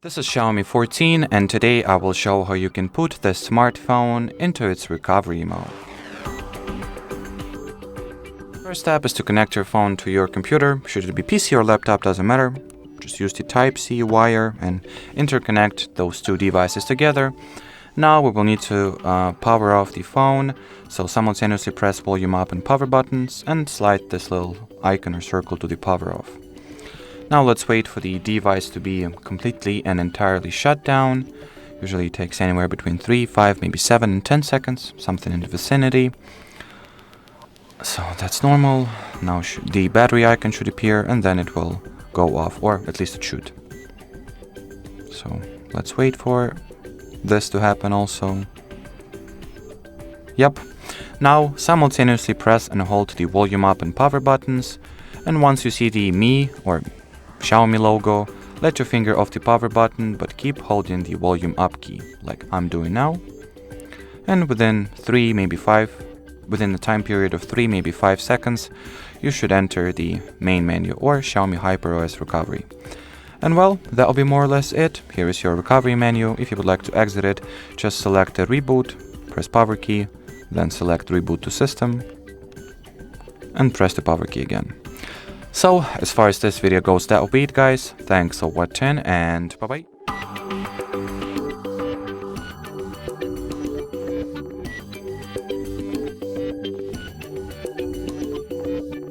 This is Xiaomi 14 and today I will show how you can put the smartphone into its recovery mode. First step is to connect your phone to your computer. Should it be PC or laptop, doesn't matter. Just use the Type-C wire and interconnect those two devices together. Now we will need to power off the phone, so simultaneously press volume up and power buttons and slide this little icon or circle to the power off. Now let's wait for the device to be completely and entirely shut down. Usually it takes anywhere between 3, 5, maybe 7 and 10 seconds, something in the vicinity. So that's normal. Now the battery icon should appear and then it will go off, or at least it should. So let's wait for this to happen also. Yep. Now simultaneously press and hold the volume up and power buttons, and once you see the Mi or Xiaomi logo, let your finger off the power button but keep holding the volume up key, like I'm doing now. And within the time period of 3, maybe 5 seconds, you should enter the main menu or Xiaomi HyperOS recovery. And well, that'll be more or less it. Here is your recovery menu. If you would like to exit it, just select the reboot, press power key, then select reboot to system, and press the power key again. So, as far as this video goes, that'll be it, guys. Thanks for watching, and bye-bye.